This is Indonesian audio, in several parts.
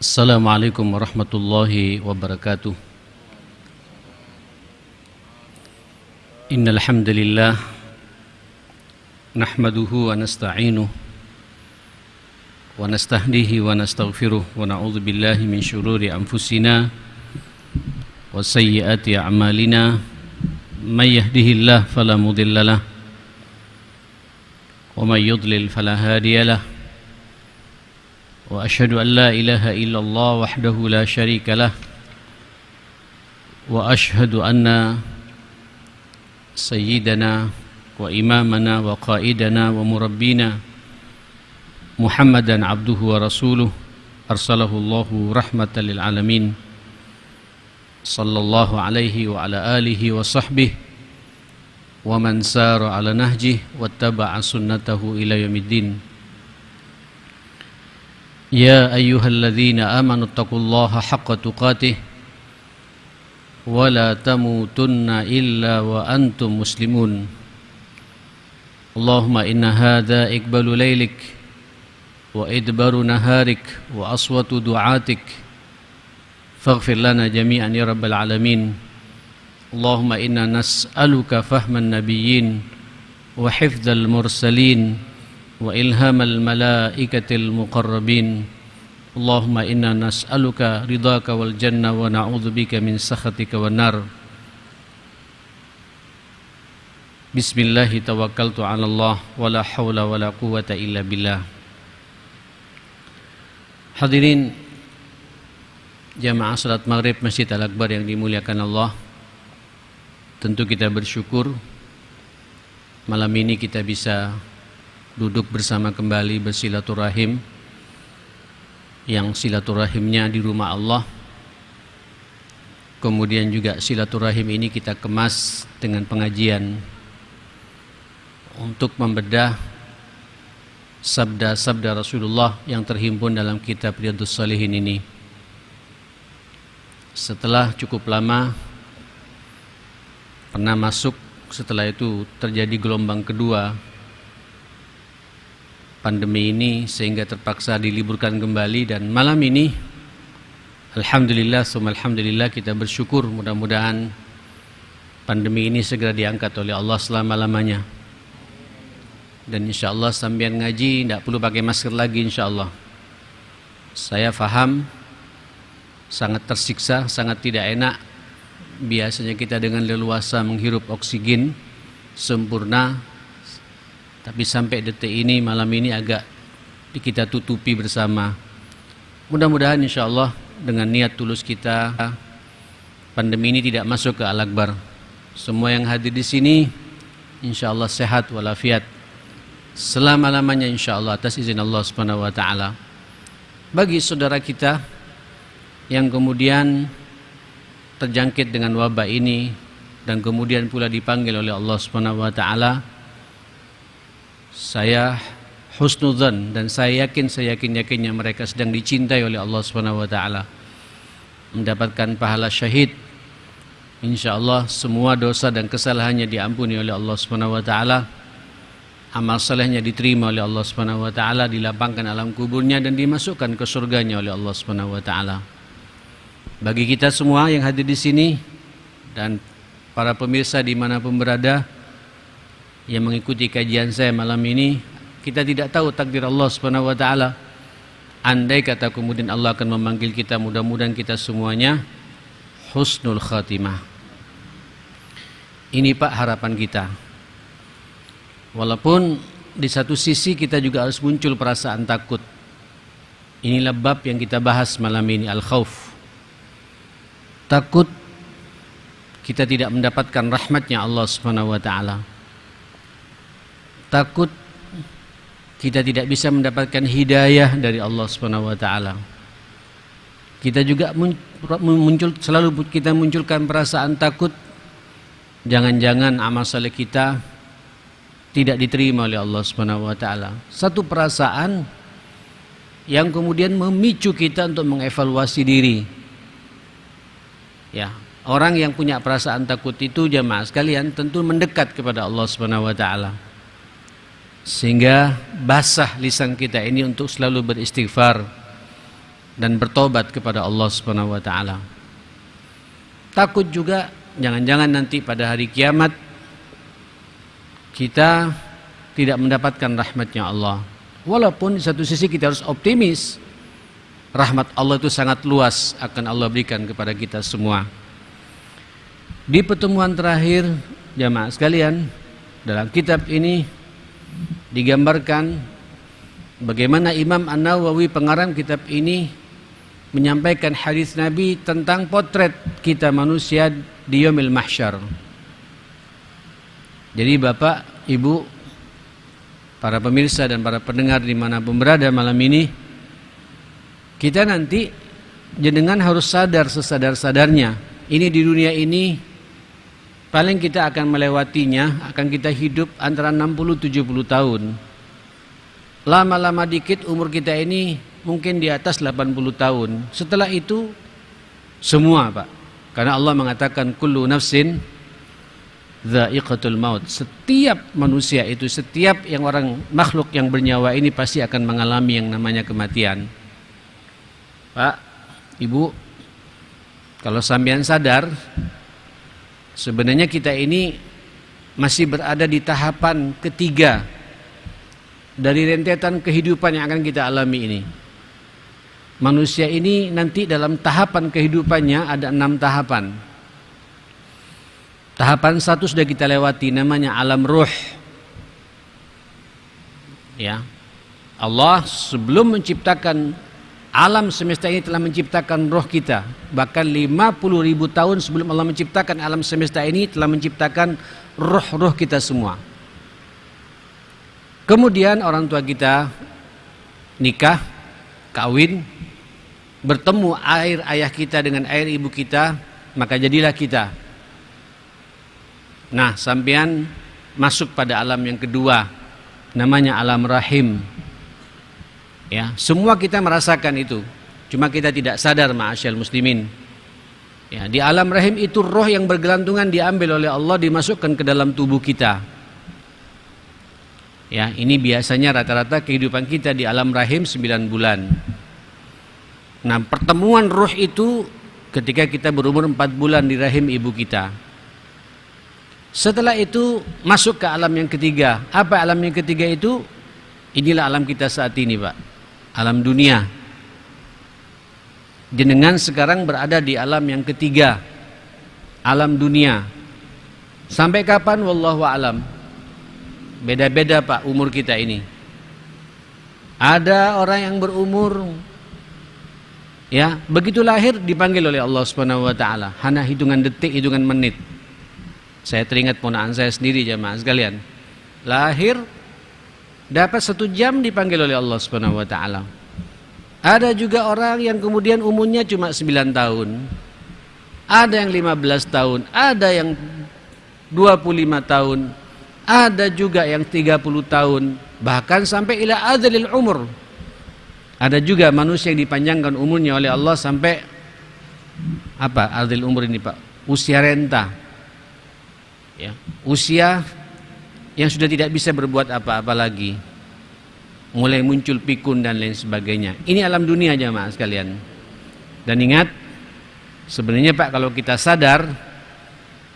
Assalamualaikum warahmatullahi wabarakatuh. Innal hamdalillah nahmaduhu wa nasta'inuhu wa nastahdihi wa nastaghfiruh wa na'udzu billahi min syururi anfusina wa sayyiati a'malina. May yahdihillahu fala mudhillalah wa may yudlil fala hadiyalah. Wa asyhadu an la ilaha illallah wahdahu la syarika lah wa asyhadu anna sayyidana wa imamana wa qaidana wa murabbina Muhammadan abduhu wa rasuluh arsalahu Allahu rahmatan lil alamin sallallahu alaihi wa ala alihi wa sahbihi wa man sara ala nahjihi wattaba'a sunnatahu ila yaumiddin. Ya ayyuhalladzina amanu taqullaha haqqa tuqatih wa la tamutunna illa wa antum muslimun. Allahumma inna hadha iqbalu laylik wa idbaru naharik wa aswatu du'atik faghfir lana jami'an ya rabbal alamin. Allahumma inna nas'aluka fahman nabiyyin wa hifdzal mursalin wa ilhamal malaikatil muqarrabin. Allahumma inna nas'aluka ridhaka wal jannah wa na'udzubika min sakhatika wan nar. Bismillahi tawakkaltu 'ala Allah wa la haula wa la quwwata illa billah. Hadirin jamaah salat maghrib Masjid Al-Akbar yang dimuliakan Allah, tentu kita bersyukur malam ini kita bisa duduk bersama kembali bersilaturahim, yang silaturahimnya di rumah Allah. Kemudian juga silaturahim ini kita kemas dengan pengajian untuk membedah sabda-sabda Rasulullah yang terhimpun dalam kitab Riyadhus Shalihin ini. Setelah cukup lama pernah masuk, setelah itu terjadi gelombang kedua pandemi ini sehingga terpaksa diliburkan kembali, dan malam ini alhamdulillah summa alhamdulillah kita bersyukur mudah-mudahan pandemi ini segera diangkat oleh Allah selama-lamanya. Dan insyaallah sambian ngaji tidak perlu pakai masker lagi insyaallah. Saya faham sangat tersiksa, sangat tidak enak. Biasanya kita dengan leluasa menghirup oksigen sempurna, tapi sampai detik ini, malam ini agak kita tutupi bersama. Mudah-mudahan insyaallah dengan niat tulus kita, pandemi ini tidak masuk ke Al-Akbar. Semua yang hadir di sini insyaallah sehat walafiat selama-lamanya insyaallah atas izin Allah Subhanahu wa taala. Bagi saudara kita yang kemudian terjangkit dengan wabah ini dan kemudian pula dipanggil oleh Allah Subhanahu wa taala, saya husnudzan dan saya yakin-yakinnya mereka sedang dicintai oleh Allah Subhanahu wa taala, mendapatkan pahala syahid. Insyaallah semua dosa dan kesalahannya diampuni oleh Allah Subhanahu wa taala. Amal salehnya diterima oleh Allah Subhanahu wa taala, dilapangkan alam kuburnya dan dimasukkan ke surganya oleh Allah Subhanahu wa taala. Bagi kita semua yang hadir di sini dan para pemirsa dimanapun berada yang mengikuti kajian saya malam ini, kita tidak tahu takdir Allah Subhanahu wa taala. Andai kata kemudian Allah akan memanggil kita, mudah-mudahan kita semuanya husnul khatimah. Ini Pak harapan kita. Walaupun di satu sisi kita juga harus muncul perasaan takut. Inilah bab yang kita bahas malam ini, al-khauf. Takut kita tidak mendapatkan rahmatnya Allah Subhanahu wa taala. Takut kita tidak bisa mendapatkan hidayah dari Allah Subhanahu wa taala. Kita juga selalu kita munculkan perasaan takut, jangan-jangan amal saleh kita tidak diterima oleh Allah Subhanahu wa taala. Satu perasaan yang kemudian memicu kita untuk mengevaluasi diri. Ya, orang yang punya perasaan takut itu jamaah sekalian tentu mendekat kepada Allah Subhanahu wa taala. Sehingga basah lisan kita ini untuk selalu beristighfar, dan bertobat kepada Allah Subhanahu wa taala. Takut juga jangan-jangan nanti pada hari kiamat kita tidak mendapatkan rahmatnya Allah. Walaupun di satu sisi kita harus optimis, rahmat Allah itu sangat luas akan Allah berikan kepada kita semua. Di pertemuan terakhir jamaah sekalian, dalam kitab ini digambarkan bagaimana Imam An-Nawawi pengarang kitab ini menyampaikan hadis Nabi tentang potret kita manusia di yaumil mahsyar. Jadi Bapak, Ibu, para pemirsa dan para pendengar dimanapun berada malam ini, kita nanti jenengan harus sadar sesadar-sadarnya. Ini di dunia ini paling kita akan melewatinya, akan kita hidup antara 60-70 tahun. Lama-lama dikit umur kita ini mungkin di atas 80 tahun. Setelah itu semua, Pak. Karena Allah mengatakan kullu nafsin dha'iqatul maut. Setiap manusia itu, setiap yang orang makhluk yang bernyawa ini pasti akan mengalami yang namanya kematian. Pak, Ibu, kalau sampean sadar, sebenarnya kita ini masih berada di tahapan ketiga dari rentetan kehidupan yang akan kita alami ini. Manusia ini nanti dalam tahapan kehidupannya ada 6 tahapan. Tahapan 1 sudah kita lewati, namanya alam ruh. Ya. Allah sebelum menciptakan alam semesta ini telah menciptakan roh kita. Bahkan 50.000 tahun sebelum Allah menciptakan alam semesta ini telah menciptakan roh-roh kita semua. Kemudian orang tua kita nikah, kawin, bertemu air ayah kita dengan air ibu kita, maka jadilah kita. Nah, sampean masuk pada alam yang kedua, namanya alam rahim. Ya, semua kita merasakan itu. Cuma kita tidak sadar, ma'asyal muslimin. Ya, di alam rahim itu roh yang bergelantungan diambil oleh Allah, dimasukkan ke dalam tubuh kita. Ya, ini biasanya rata-rata kehidupan kita di alam rahim 9 bulan. Nah, pertemuan roh itu ketika kita berumur 4 bulan di rahim ibu kita. Setelah itu masuk ke alam yang ketiga. Apa alam yang ketiga itu? Inilah alam kita saat ini, Pak. Alam dunia. Jenengan sekarang berada di alam yang ketiga. Alam dunia. Sampai kapan? Wallahu a'lam. Beda-beda, Pak, umur kita ini. Ada orang yang berumur, ya, begitu lahir dipanggil oleh Allah Subhanahu wa taala. Hanya hitungan detik, hitungan menit. Saya teringat ponakan saya sendiri, jamaah sekalian. Lahir dapat 1 jam dipanggil oleh Allah Subhanahu wa taala. Ada juga orang yang kemudian umurnya cuma 9 tahun. Ada yang 15 tahun, ada yang 25 tahun, ada juga yang 30 tahun, bahkan sampai ila adzalil umur. Ada juga manusia yang dipanjangkan umurnya oleh Allah sampai apa? Adzalil umur ini, Pak, usia renta. Ya, usia yang sudah tidak bisa berbuat apa-apa lagi, mulai muncul pikun dan lain sebagainya. Ini alam dunia, jamaah sekalian. Dan ingat, sebenarnya, Pak, kalau kita sadar,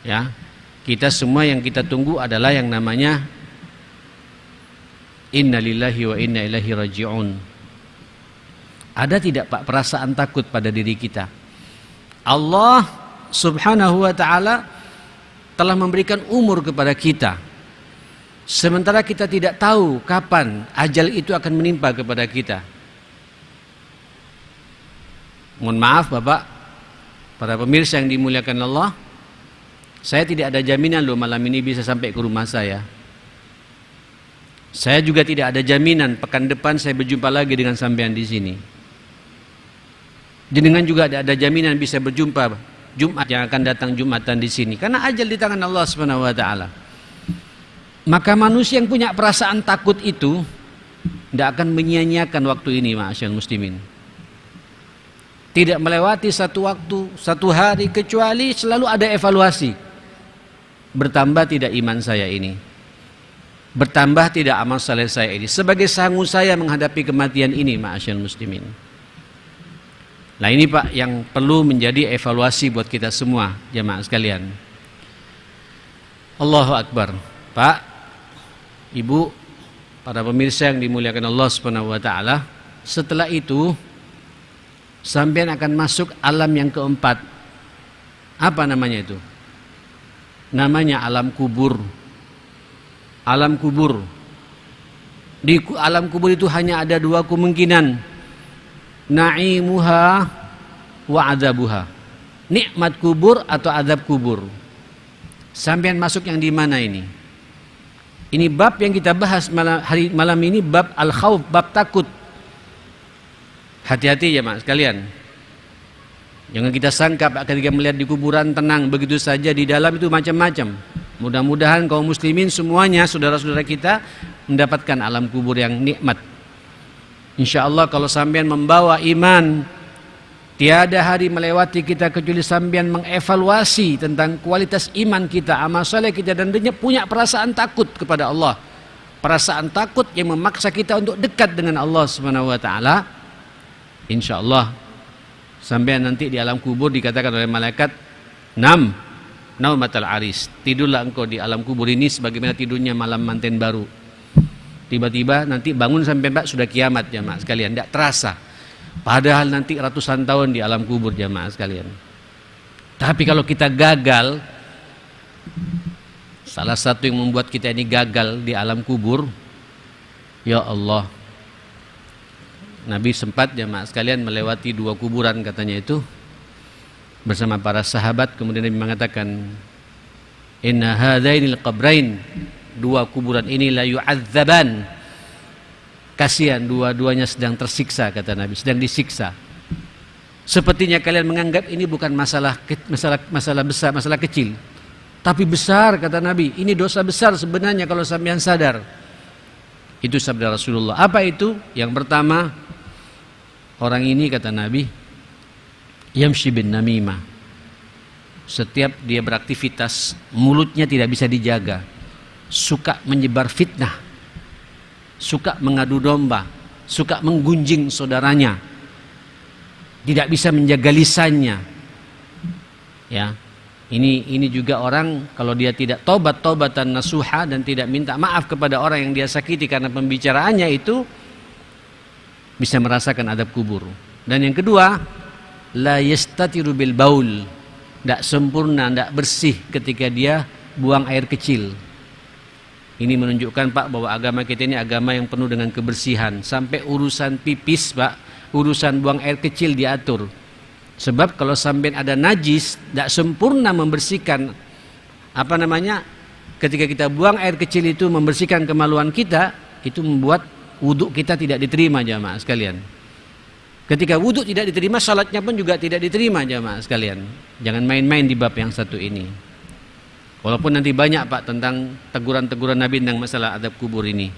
ya, kita semua yang kita tunggu adalah yang namanya innalillahi wa inna ilaihi raji'un. Ada tidak, Pak, perasaan takut pada diri kita? Allah Subhanahu wa ta'ala telah memberikan umur kepada kita, sementara kita tidak tahu kapan ajal itu akan menimpa kepada kita. Mohon maaf, Bapak, para pemirsa yang dimuliakan Allah, saya tidak ada jaminan loh malam ini bisa sampai ke rumah saya. Saya juga tidak ada jaminan pekan depan saya berjumpa lagi dengan sampean di sini. Jenengan juga tidak ada jaminan bisa berjumpa Jumat yang akan datang Jumatan di sini, karena ajal di tangan Allah Subhanahu wa taala. Maka manusia yang punya perasaan takut itu tidak akan menyia-nyiakan waktu ini, ma'asyal muslimin. Tidak melewati satu waktu, satu hari, kecuali selalu ada evaluasi. Bertambah tidak iman saya ini? Bertambah tidak amal saleh saya ini? Sebagai sanggup saya menghadapi kematian ini, ma'asyal muslimin. Nah ini Pak yang perlu menjadi evaluasi buat kita semua jamaah sekalian. Allahu Akbar. Pak, Ibu, para pemirsa yang dimuliakan Allah Subhanahu wa taala, setelah itu sampean akan masuk alam yang keempat. Apa namanya itu? Namanya alam kubur. Alam kubur. Di alam kubur itu hanya ada dua kemungkinan. Na'imuha wa adabuha. Nikmat kubur atau azab kubur. Sampean masuk yang di mana ini? Ini bab yang kita bahas malam ini, bab al-khauf, bab takut. Hati-hati ya Mas sekalian. Jangan kita sangka ketika melihat di kuburan tenang begitu saja, di dalam itu macam-macam. Mudah-mudahan kaum muslimin semuanya, saudara-saudara kita, mendapatkan alam kubur yang nikmat. Insya Allah kalau sampean membawa iman, tiada hari melewati kita kecuali sampean mengevaluasi tentang kualitas iman kita, amal saleh kita, dan punya perasaan takut kepada Allah. Perasaan takut yang memaksa kita untuk dekat dengan Allah Subhanahu wa taala. Insya Allah sampean nanti di alam kubur dikatakan oleh malaikat, "Nam, naumatal aris." Tidurlah engkau di alam kubur ini sebagaimana tidurnya malam manten baru. Tiba-tiba nanti bangun sampai Pak sudah kiamat jamaah sekalian, tidak terasa. Padahal nanti ratusan tahun di alam kubur jamaah sekalian. Tapi kalau kita gagal, salah satu yang membuat kita ini gagal di alam kubur, ya Allah, Nabi sempat jamaah sekalian melewati dua kuburan katanya itu bersama para sahabat. Kemudian Nabi mengatakan, "Inna hadainil qabrain." Dua kuburan ini la yu'adzaban. Kasihan dua-duanya sedang tersiksa kata Nabi, sedang disiksa. Sepertinya kalian menganggap ini bukan masalah besar, masalah kecil. Tapi besar kata Nabi, ini dosa besar sebenarnya kalau sampean sadar. Itu sabda Rasulullah. Apa itu? Yang pertama, orang ini kata Nabi, yamshi bin namimah. Setiap dia beraktivitas, mulutnya tidak bisa dijaga. Suka menyebar fitnah, suka mengadu domba, suka menggunjing saudaranya, tidak bisa menjaga lisannya. Ya, ini juga orang kalau dia tidak taubatan nasuha dan tidak minta maaf kepada orang yang dia sakiti karena pembicaraannya itu, bisa merasakan adab kubur. Dan yang kedua, la yastatiru bil baul, tidak sempurna, tidak bersih ketika dia buang air kecil. Ini menunjukkan Pak bahwa agama kita ini agama yang penuh dengan kebersihan. Sampai urusan pipis Pak, urusan buang air kecil diatur. Sebab kalau sampai ada najis, tidak sempurna membersihkan, ketika kita buang air kecil itu membersihkan kemaluan kita, itu membuat wudhu kita tidak diterima jamaah sekalian. Ketika wudhu tidak diterima, salatnya pun juga tidak diterima jamaah sekalian. Jangan main-main di bab yang satu ini. Walaupun nanti banyak Pak tentang teguran-teguran Nabi tentang masalah adab kubur ini.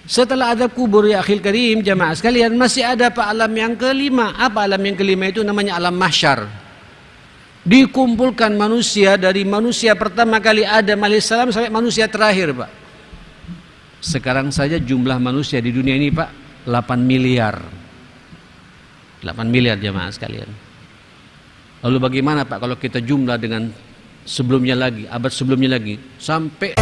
Setelah adab kubur ya akhil karim jamaah sekalian, masih ada Pak alam yang kelima. Apa alam yang kelima itu? Namanya alam mahsyar. Dikumpulkan manusia dari manusia pertama kali Adam alaihissalam sampai manusia terakhir Pak. Sekarang saja jumlah manusia di dunia ini Pak 8 miliar. 8 miliar jamaah sekalian. Lalu bagaimana Pak kalau kita jumlah dengan sebelumnya lagi, abad sebelumnya lagi, sampai